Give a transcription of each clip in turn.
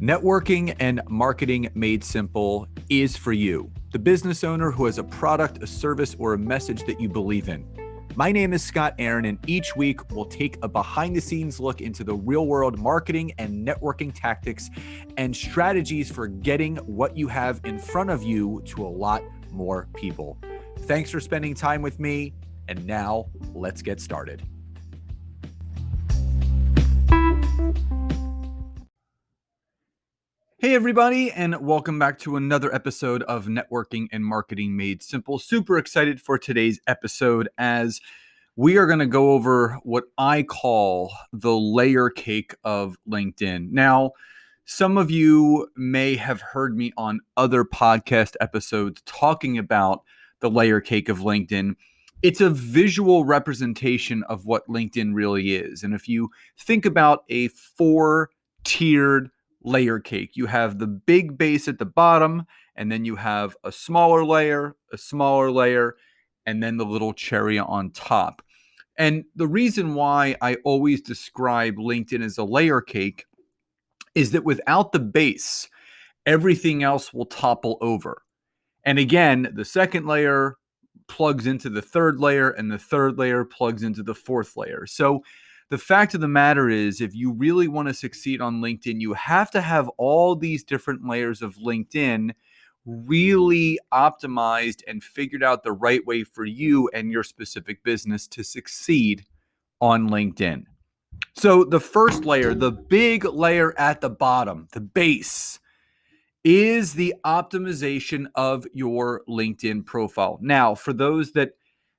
Networking and Marketing Made Simple is for you, the business owner who has a product, a service, or a message that you believe in. My name is Scott Aaron, and each week we'll take a behind-the-scenes look into the real-world marketing and networking tactics and strategies for getting what you have in front of you to a lot more people. Thanks for spending time with me, and now let's get started. Hey everybody, and welcome back to another episode of Networking and Marketing Made Simple. Super excited for today's episode as we are going to go over what I call the layer cake of LinkedIn. Now, some of you may have heard me on other podcast episodes talking about the layer cake of LinkedIn. It's a visual representation of what LinkedIn really is. And if you think about a four-tiered layer cake, you have the big base at the bottom, and then you have a smaller layer, and then the little cherry on top. And the reason why I always describe LinkedIn as a layer cake is that without the base, everything else will topple over. And again, the second layer plugs into the third layer, and the third layer plugs into the fourth layer. So the fact of the matter is, if you really want to succeed on LinkedIn, you have to have all these different layers of LinkedIn really optimized and figured out the right way for you and your specific business to succeed on LinkedIn. So the first layer, the big layer at the bottom, the base, is the optimization of your LinkedIn profile. Now, for those that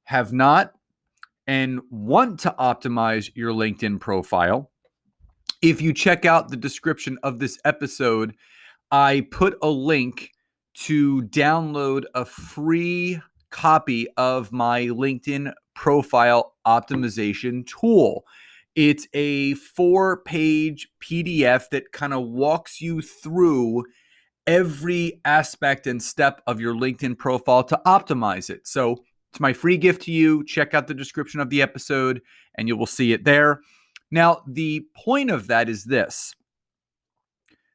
have not and want to optimize your LinkedIn profile, if you check out the description of this episode, I put a link to download a free copy of my LinkedIn profile optimization tool. It's a 4-page PDF that kind of walks you through every aspect and step of your LinkedIn profile to optimize it. So it's my free gift to you. Check out the description of the episode and you will see it there. Now, the point of that is this.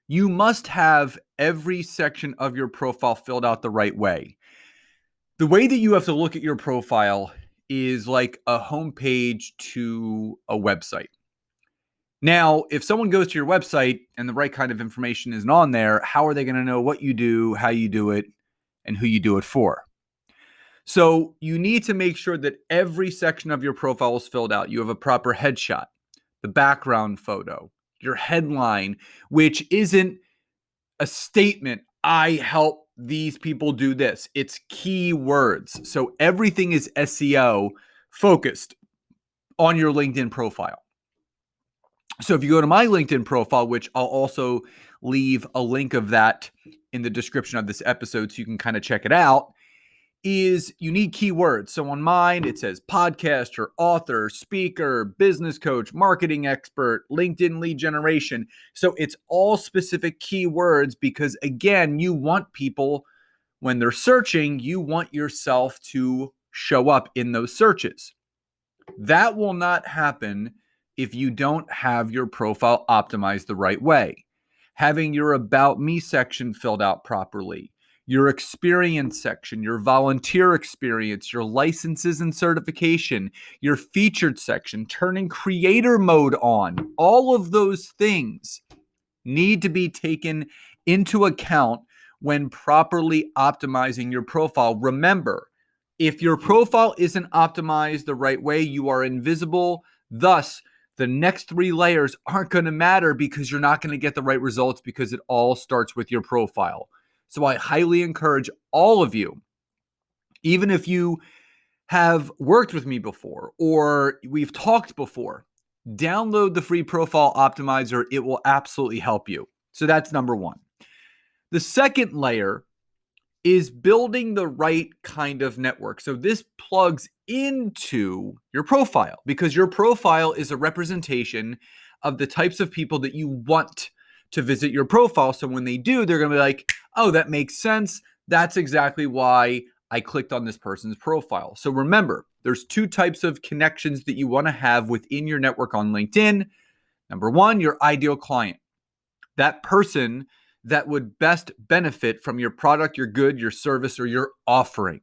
You must have every section of your profile filled out the right way. The way that you have to look at your profile is like a homepage to a website. Now, if someone goes to your website and the right kind of information isn't on there, how are they going to know what you do, how you do it, and who you do it for? So you need to make sure that every section of your profile is filled out. You have a proper headshot, the background photo, your headline, which isn't a statement, I help these people do this. It's keywords. So everything is SEO focused on your LinkedIn profile. So if you go to my LinkedIn profile, which I'll also leave a link of that in the description of this episode so you can kind of check it out, is you need keywords. So on mine, it says podcaster, author, speaker, business coach, marketing expert, LinkedIn lead generation. So it's all specific keywords because, again, you want people, when they're searching, you want yourself to show up in those searches. That will not happen if you don't have your profile optimized the right way. Having your About Me section filled out properly, your experience section, your volunteer experience, your licenses and certification, your featured section, turning creator mode on. All of those things need to be taken into account when properly optimizing your profile. Remember, if your profile isn't optimized the right way, you are invisible. Thus, the next 3 layers aren't going to matter because you're not going to get the right results because it all starts with your profile. So I highly encourage all of you, even if you have worked with me before or we've talked before, download the free profile optimizer. It will absolutely help you. So that's number 1. The second layer is building the right kind of network. So this plugs into your profile because your profile is a representation of the types of people that you want to visit your profile. So when they do, they're going to be like, oh, that makes sense. That's exactly why I clicked on this person's profile. So remember, there's 2 types of connections that you want to have within your network on LinkedIn. Number 1, your ideal client. that person that would best benefit from your product, your good, your service, or your offering.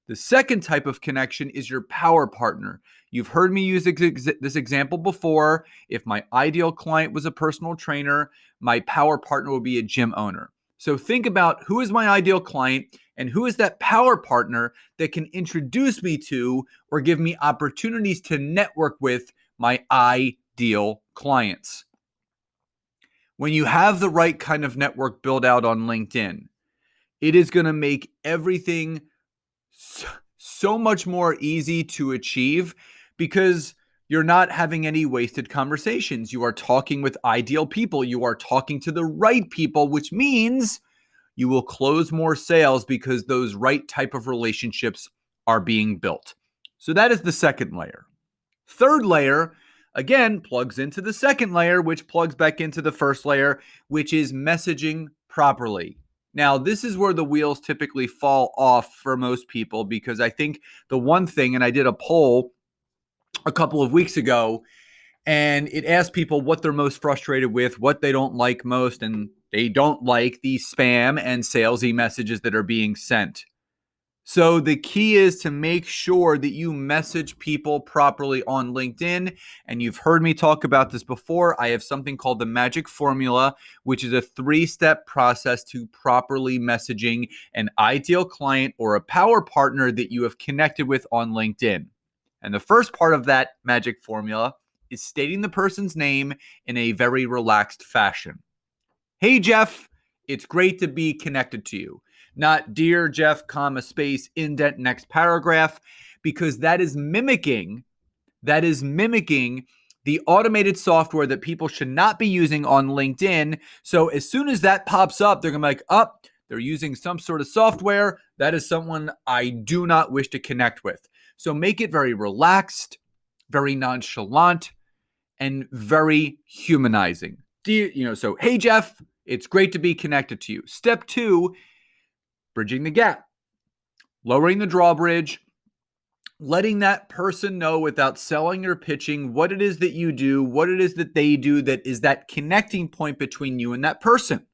The second type of connection is your power partner. You've heard me use this example before. If my ideal client was a personal trainer, my power partner would be a gym owner. So think about who is my ideal client and who is that power partner that can introduce me to or give me opportunities to network with my ideal clients. When you have the right kind of network built out on LinkedIn, it is going to make everything so much more easy to achieve because you're not having any wasted conversations. You are talking with ideal people. You are talking to the right people, which means you will close more sales because those right type of relationships are being built. So that is the second layer. Third layer, again, plugs into the second layer, which plugs back into the first layer, which is messaging properly. Now, this is where the wheels typically fall off for most people because I think the one thing, and I did a poll a couple of weeks ago, and it asked people what they're most frustrated with, what they don't like most, and they don't like the spam and salesy messages that are being sent. So the key is to make sure that you message people properly on LinkedIn. And you've heard me talk about this before. I have something called the Magic Formula, which is a 3-step process to properly messaging an ideal client or a power partner that you have connected with on LinkedIn. And the first part of that Magic Formula is stating the person's name in a very relaxed fashion. Hey, Jeff, it's great to be connected to you. Not dear Jeff, comma, space, indent, next paragraph, because that is mimicking the automated software that people should not be using on LinkedIn. So as soon as that pops up, they're going to be like, oh, they're using some sort of software. That is someone I do not wish to connect with. So make it very relaxed, very nonchalant, and very humanizing. So, hey, Jeff, it's great to be connected to you. Step 2, bridging the gap, lowering the drawbridge, letting that person know without selling or pitching what it is that you do, what it is that they do that is that connecting point between you and that person.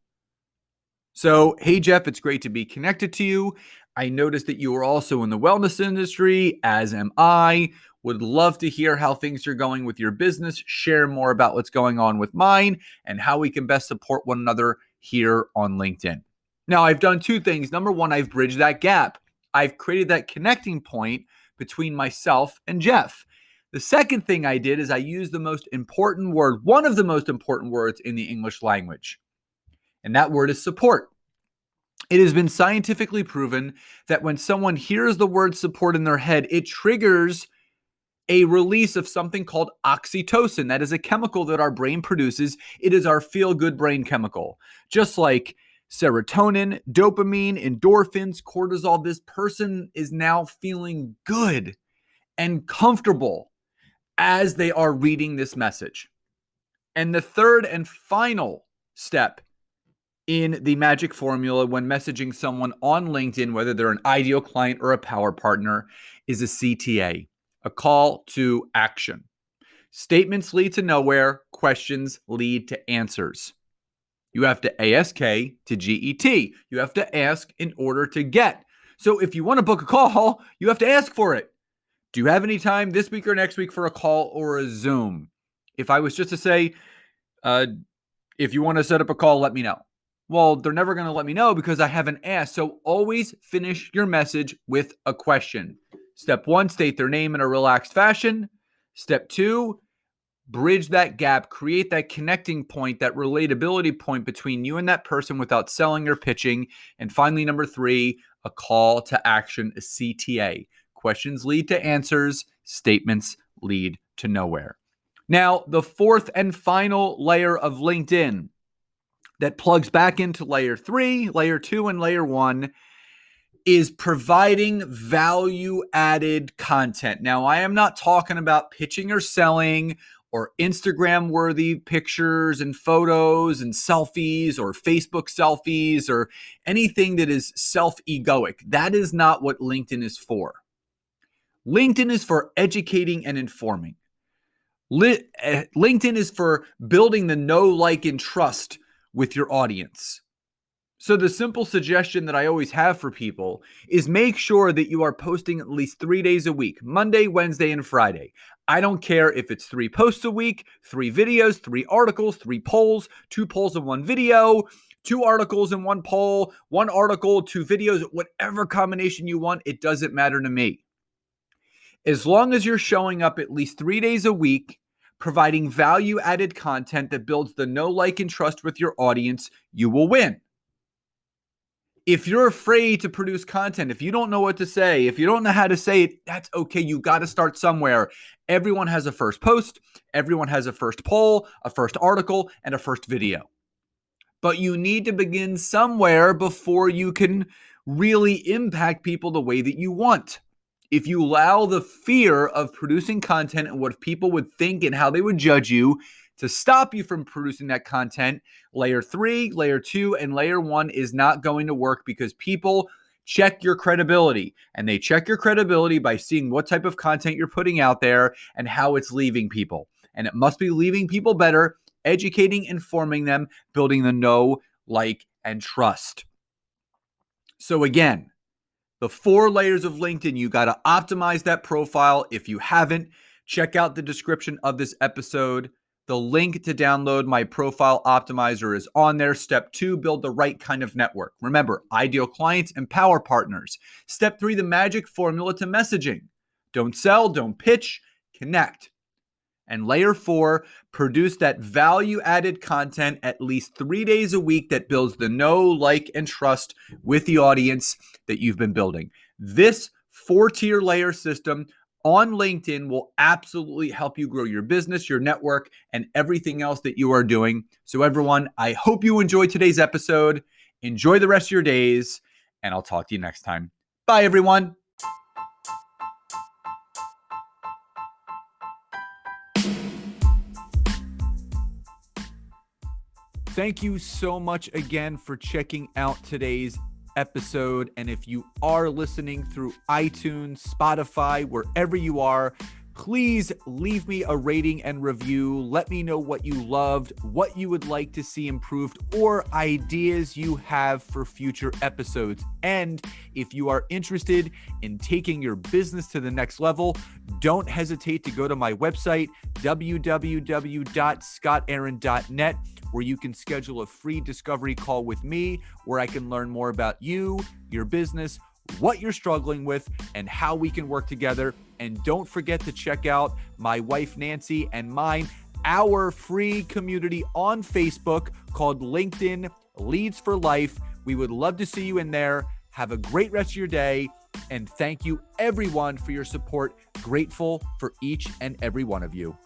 So, hey, Jeff, it's great to be connected to you. I noticed that you are also in the wellness industry, as am I. Would love to hear how things are going with your business, share more about what's going on with mine, and how we can best support one another here on LinkedIn. Now, I've done 2 things. Number 1, I've bridged that gap. I've created that connecting point between myself and Jeff. The second thing I did is I used the most important word, one of the most important words in the English language, and that word is support. It has been scientifically proven that when someone hears the word support in their head, it triggers a release of something called oxytocin. That is a chemical that our brain produces. It is our feel-good brain chemical. Just like serotonin, dopamine, endorphins, cortisol, this person is now feeling good and comfortable as they are reading this message. And the third and final step in the Magic Formula when messaging someone on LinkedIn, whether they're an ideal client or a power partner, is a CTA, a call to action. Statements lead to nowhere, questions lead to answers. You have to ASK to GET. You have to ask in order to get. So if you want to book a call, you have to ask for it. Do you have any time this week or next week for a call or a Zoom? If I was just to say, if you want to set up a call, let me know. Well, they're never going to let me know because I haven't asked. So always finish your message with a question. Step 1, state their name in a relaxed fashion. Step 2, bridge that gap, create that connecting point, that relatability point between you and that person without selling or pitching. And finally, number 3, a call to action, a CTA. Questions lead to answers. Statements lead to nowhere. Now, the fourth and final layer of LinkedIn that plugs back into layer 3, layer 2, and layer 1 is providing value-added content. Now, I am not talking about pitching or selling or Instagram-worthy pictures and photos and selfies or Facebook selfies or anything that is self-egoic. That is not what LinkedIn is for. LinkedIn is for educating and informing. LinkedIn is for building the know, like, and trust with your audience. So the simple suggestion that I always have for people is make sure that you are posting at least 3 days a week, Monday, Wednesday, and Friday. I don't care if it's 3 posts a week, 3 videos, 3 articles, 3 polls, 2 polls and 1 video, 2 articles and 1 poll, 1 article, 2 videos, whatever combination you want, it doesn't matter to me. As long as you're showing up at least 3 days a week, providing value-added content that builds the know, like, and trust with your audience, you will win. If you're afraid to produce content, if you don't know what to say, if you don't know how to say it, that's okay. You got to start somewhere. Everyone has a first post. Everyone has a first poll, a first article, and a first video. But you need to begin somewhere before you can really impact people the way that you want. If you allow the fear of producing content and what people would think and how they would judge you to stop you from producing that content, layer 3, layer 2, and layer 1 is not going to work, because people check your credibility, and they check your credibility by seeing what type of content you're putting out there and how it's leaving people. And it must be leaving people better, educating, informing them, building the know, like, and trust. So again, the 4 layers of LinkedIn, you got to optimize that profile. If you haven't, check out the description of this episode. The link to download my profile optimizer is on there. Step 2, build the right kind of network. Remember, ideal clients and power partners. Step 3, the magic formula to messaging. Don't sell, don't pitch, connect. And layer 4, produce that value-added content at least 3 days a week that builds the know, like, and trust with the audience that you've been building. This 4-tier layer system on LinkedIn will absolutely help you grow your business, your network, and everything else that you are doing. So everyone, I hope you enjoyed today's episode. Enjoy the rest of your days, and I'll talk to you next time. Bye, everyone. Thank you so much again for checking out today's episode. And if you are listening through iTunes, Spotify, wherever you are, please leave me a rating and review. Let me know what you loved, what you would like to see improved, or ideas you have for future episodes. And if you are interested in taking your business to the next level, don't hesitate to go to my website, www.scottaaron.net, where you can schedule a free discovery call with me, where I can learn more about you, your business, what you're struggling with, and how we can work together. And don't forget to check out my wife, Nancy, and mine, our free community on Facebook called LinkedIn Leads for Life. We would love to see you in there. Have a great rest of your day. And thank you, everyone, for your support. Grateful for each and every one of you.